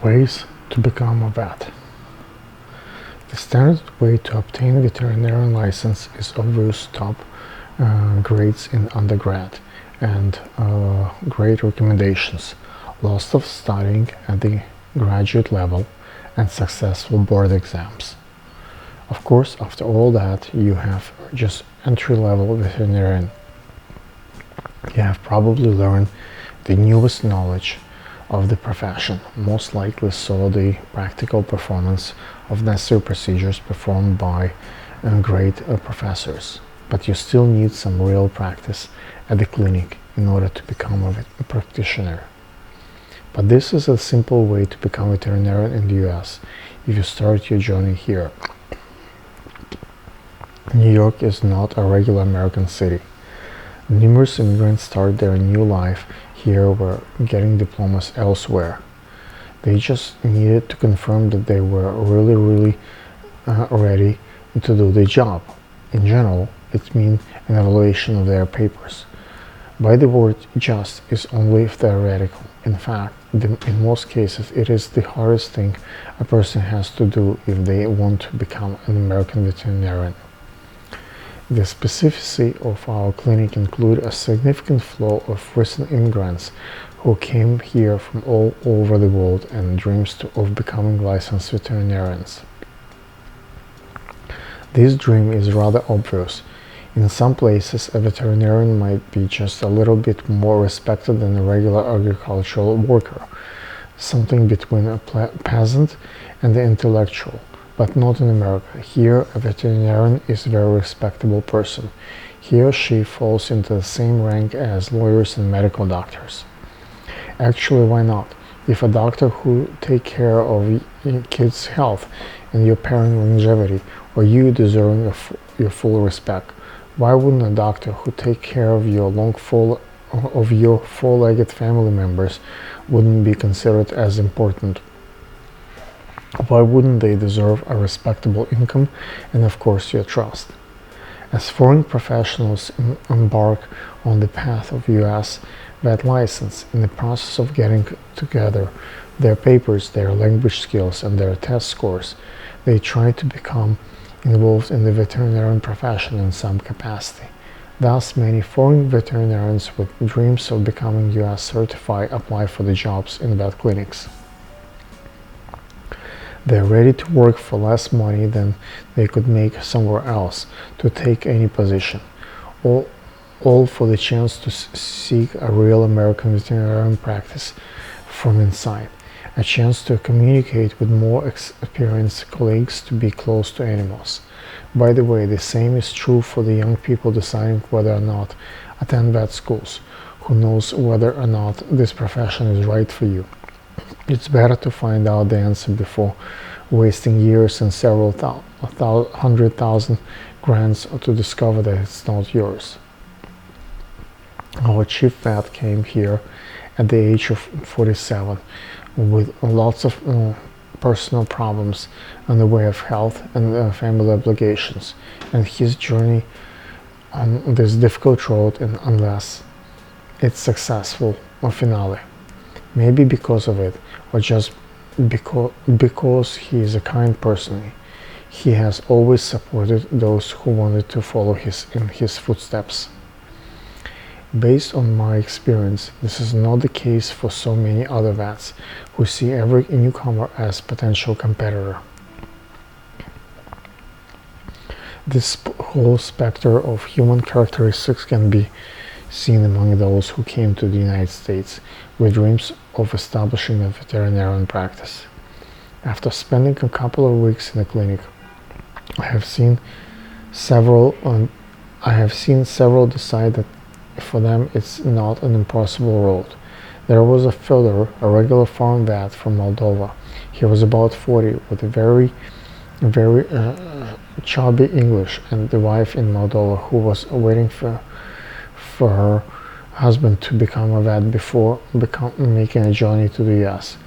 Ways to become a vet. The standard way to obtain a veterinarian license is obvious: top grades in undergrad and great recommendations, lots of studying at the graduate level, and successful board exams. Of course, after all that, you have just entry-level veterinarian. You have probably learned the newest knowledge of the profession, most likely saw the practical performance of necessary procedures performed by great professors, but you still need some real practice at the clinic in order to become a practitioner. But this is a simple way to become a veterinarian in the US if you start your journey here. New York is not a regular American city. Numerous immigrants start their new life here while getting diplomas elsewhere. They just needed to confirm that they were really ready to do the job. In general, it means an evaluation of their papers. By the word just is only theoretical. In fact, in most cases, it is the hardest thing a person has to do if they want to become an American veterinarian. The specificity of our clinic include a significant flow of recent immigrants who came here from all over the world and dreams of becoming licensed veterinarians. This dream is rather obvious. In some places, a veterinarian might be just a little bit more respected than a regular agricultural worker, something between a peasant and the intellectual. But not in America. Here, a veterinarian is a very respectable person. He or she falls into the same rank as lawyers and medical doctors. Actually, why not? If a doctor who take care of your kids' health and your parent longevity, or you deserving your full respect, why wouldn't a doctor who take care of your four-legged family members wouldn't be considered as important? Why wouldn't they deserve a respectable income and, of course, your trust? As foreign professionals embark on the path of US vet license, in the process of getting together their papers, their language skills, and their test scores, they try to become involved in the veterinarian profession in some capacity. Thus, many foreign veterinarians with dreams of becoming US certified apply for the jobs in vet clinics. They're ready to work for less money than they could make somewhere else, to take any position, all for the chance to seek a real American veterinarian practice from inside, a chance to communicate with more experienced colleagues, to be close to animals. By the way, the same is true for the young people deciding whether or not attend vet schools. Who knows whether or not this profession is right for you? It's better to find out the answer before wasting years and several $100,000 grants to discover that it's not yours. Our chief vet came here at the age of 47 with lots of personal problems in the way of health and family obligations, and his journey on this difficult road, and unless it's successful or finale. Maybe because of it, or just because he is a kind person, he has always supported those who wanted to follow in his footsteps. Based on my experience, this is not the case for so many other vets who see every newcomer as potential competitor. This whole spectrum of human characteristics can be seen among those who came to the United States with dreams of establishing a veterinarian practice. After spending a couple of weeks in the clinic, I have seen several decide that for them it's not an impossible road. There was a Fyodor, a regular farm vet from Moldova. He was about 40 with a very chubby English, and the wife in Moldova who was waiting for her husband to become a vet before making a journey to the US.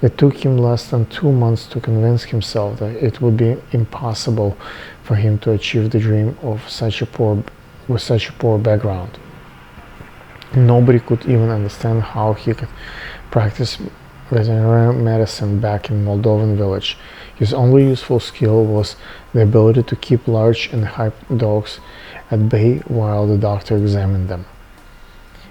It took him less than 2 months to convince himself that it would be impossible for him to achieve the dream with such a poor background. Nobody could even understand how he could practice veterinary medicine back in Moldovan village. His only useful skill was the ability to keep large and hyped dogs at bay while the doctor examined them.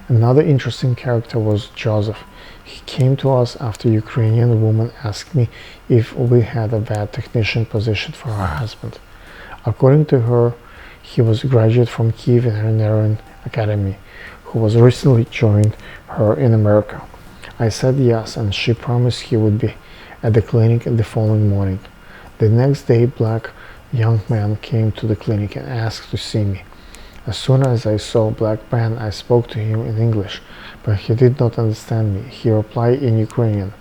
Another interesting character was Joseph. He came to us after a Ukrainian woman asked me if we had a vet technician position for her husband. According to her, he was a graduate from Kiev Veterinarian Academy, who was recently joined her in America. I said yes, and she promised he would be at the clinic the following morning. The next day, black young man came to the clinic and asked to see me. As soon as I saw black man, I spoke to him in English, but he did not understand me. He replied in Ukrainian,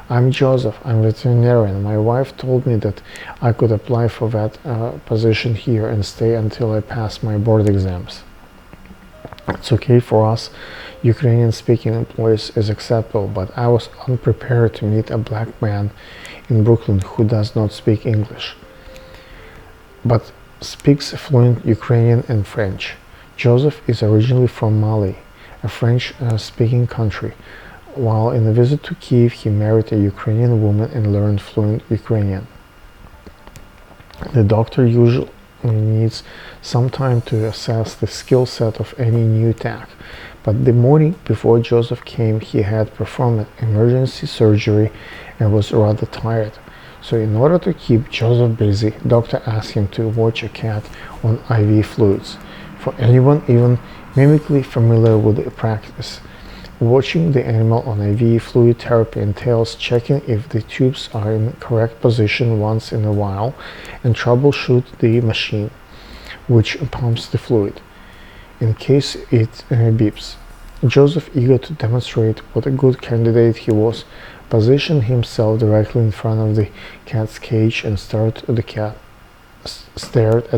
"I'm Joseph, I'm veterinarian. My wife told me that I could apply for that position here and stay until I pass my board exams. It's okay for us Ukrainian-speaking employees is acceptable, but I was unprepared to meet a black man in Brooklyn who does not speak English, but speaks fluent Ukrainian and French. Joseph is originally from Mali, a French-speaking country. While in a visit to Kiev, he married a Ukrainian woman and learned fluent Ukrainian. The doctor usually needs some time to assess the skill set of any new tech, but the morning before Joseph came, he had performed emergency surgery and was rather tired. So in order to keep Joseph busy, doctor asked him to watch a cat on IV fluids. For anyone even mimically familiar with the practice, watching the animal on IV fluid therapy entails checking if the tubes are in correct position once in a while and troubleshoot the machine which pumps the fluid in case it beeps. Joseph, eager to demonstrate what a good candidate he was, positioned himself directly in front of the cat's cage and stared at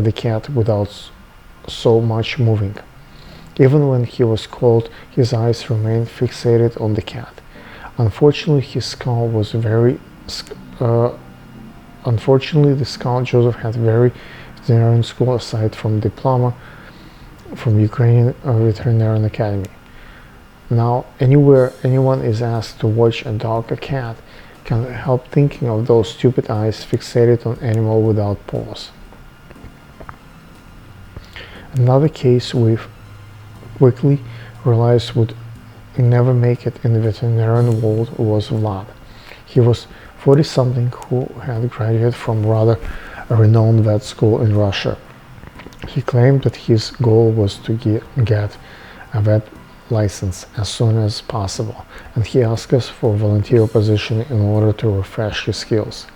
the cat without so much moving. Even when he was cold, his eyes remained fixated on the cat. Unfortunately, the skull Joseph had very veterinarian school aside from diploma from Ukrainian Veterinarian Academy. Now, anywhere anyone is asked to watch a dog or cat can help thinking of those stupid eyes fixated on animal without pause. Another case we quickly realized would never make it in the veterinarian world was Vlad. He was 40-something who had graduated from rather a renowned vet school in Russia. He claimed that his goal was to get a vet license as soon as possible, and he asked us for a volunteer position in order to refresh his skills.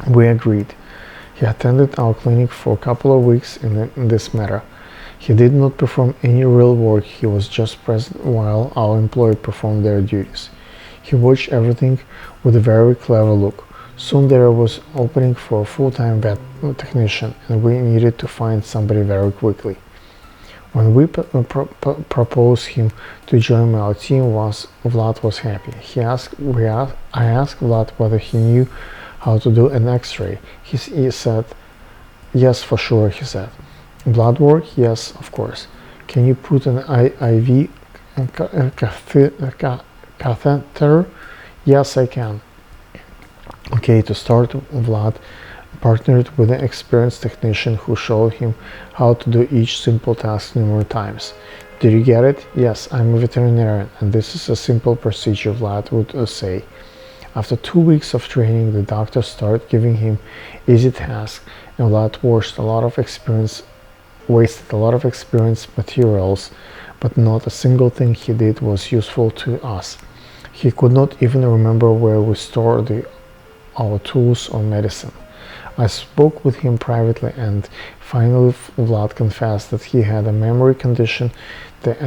We agreed. He attended our clinic for a couple of weeks in this matter. He did not perform any real work, he was just present while our employee performed their duties. He watched everything with a very clever look. Soon there was opening for a full-time vet technician, and we needed to find somebody very quickly. When we proposed him to join our team, Vlad was happy. I asked Vlad whether he knew how to do an X-ray. He said, "Yes, for sure," he said. "Blood work?" "Yes, of course." "Can you put an IV catheter?" "Yes, I can." Okay, to start, Vlad partnered with an experienced technician who showed him how to do each simple task numerous times. "Did you get it?" "Yes, I'm a veterinarian, and this is a simple procedure," Vlad would say. After 2 weeks of training, the doctor started giving him easy tasks, and Vlad wasted a lot of experience materials, but not a single thing he did was useful to us. He could not even remember where we stored our tools or medicine. I spoke with him privately, and finally Vlad confessed that he had a memory condition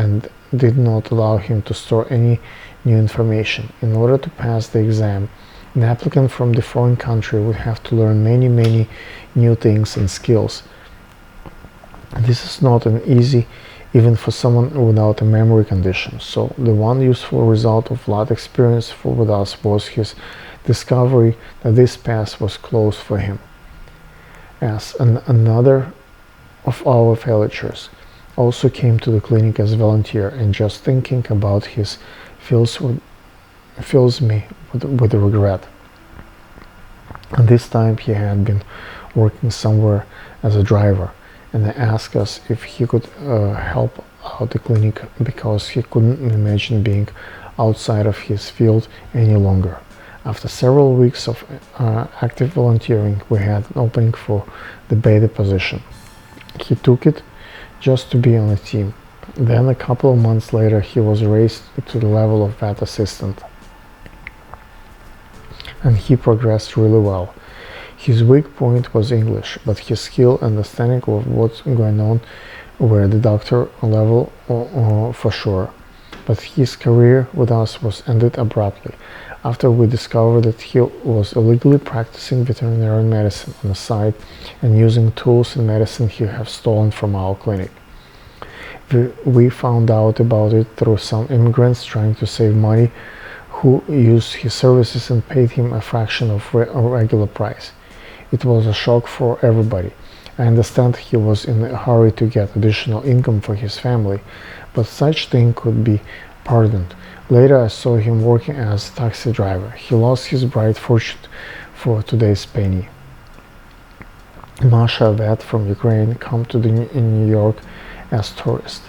and did not allow him to store any new information. In order to pass the exam, an applicant from the foreign country would have to learn many new things and skills. This is not an easy even for someone without a memory condition. So the one useful result of Vlad's experience with us was his discovery that this path was closed for him. As another of our villagers also came to the clinic as a volunteer, and just thinking about his feels fills me with regret. And this time he had been working somewhere as a driver, and asked us if he could help out the clinic because he couldn't imagine being outside of his field any longer. After several weeks of active volunteering, we had an opening for the beta position. He took it just to be on the team. Then a couple of months later, he was raised to the level of vet assistant, and he progressed really well. His weak point was English, but his skill and understanding of what's going on were the doctor level for sure. But his career with us was ended abruptly after we discovered that he was illegally practicing veterinary medicine on the side and using tools and medicine he had stolen from our clinic. We found out about it through some immigrants trying to save money who used his services and paid him a fraction of a regular price. It was a shock for everybody. I understand he was in a hurry to get additional income for his family, but such thing could be pardoned. Later I saw him working as a taxi driver. He lost his bright fortune for today's penny. Masha, a vet from Ukraine, came to New York as tourist.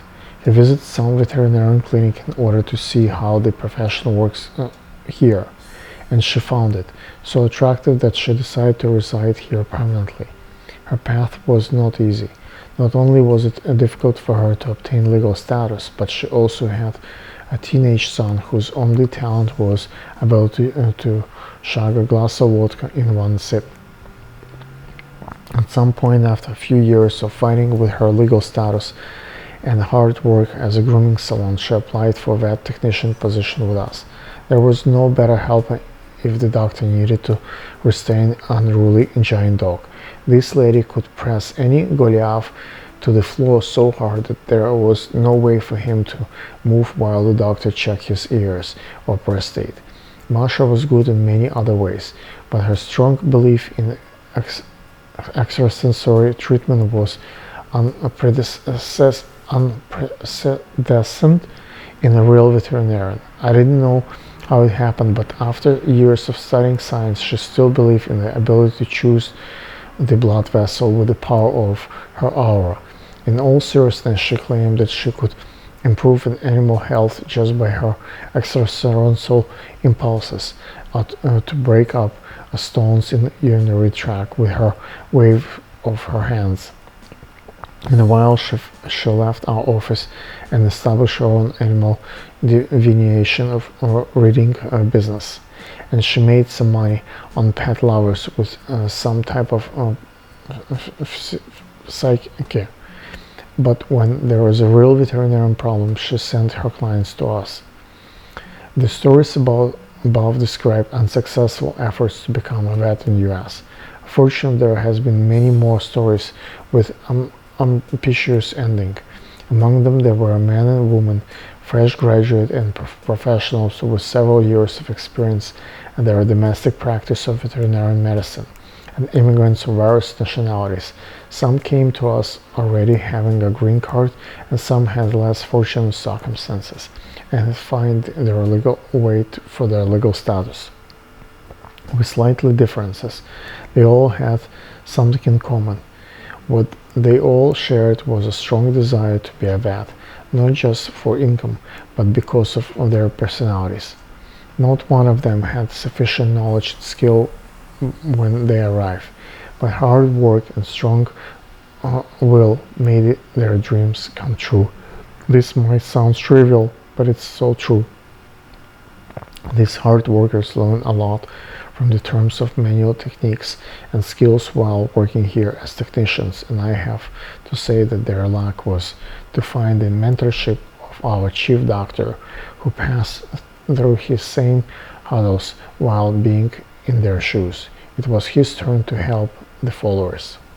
He visited some veterinarian clinic in order to see how the profession works here, and she found it so attractive that she decided to reside here permanently. Her path was not easy. Not only was it difficult for her to obtain legal status, but she also had a teenage son whose only talent was ability to chug a glass of vodka in one sip. At some point, after a few years of fighting with her legal status and hard work as a grooming salon, she applied for a vet technician position with us. There was no better help if the doctor needed to restrain an unruly giant dog. This lady could press any Goliath to the floor so hard that there was no way for him to move while the doctor checked his ears or prostate. Masha was good in many other ways, but her strong belief in extrasensory treatment was unprecedented in a real veterinarian. I didn't know how it happened, but after years of studying science, she still believed in the ability to choose the blood vessel with the power of her aura. In all seriousness, she claimed that she could improve in animal health just by her extrasensorial impulses to break up stones in the urinary tract with her wave of her hands. In a while, she left our office and established her own animal divination of reading business, and she made some money on pet lovers with some type of psyche. But when there was a real veterinarian problem, she sent her clients to us. The stories above describe unsuccessful efforts to become a vet in the US. Fortunately, there has been many more stories with ambitious ending. Among them, there were men and women, fresh graduate and professionals with several years of experience in their domestic practice of veterinary medicine, and immigrants of various nationalities. Some came to us already having a green card, and some had less fortunate circumstances and find their legal way for their legal status. With slightly differences, they all had something in common. What they all shared was a strong desire to be a vet, not just for income, but because of their personalities. Not one of them had sufficient knowledge and skill when they arrived, but hard work and strong will made their dreams come true. This might sound trivial, but it's so true. These hard workers learn a lot from the terms of manual techniques and skills while working here as technicians, and I have to say that their luck was to find the mentorship of our chief doctor, who passed through his same hurdles while being in their shoes. It was his turn to help the followers.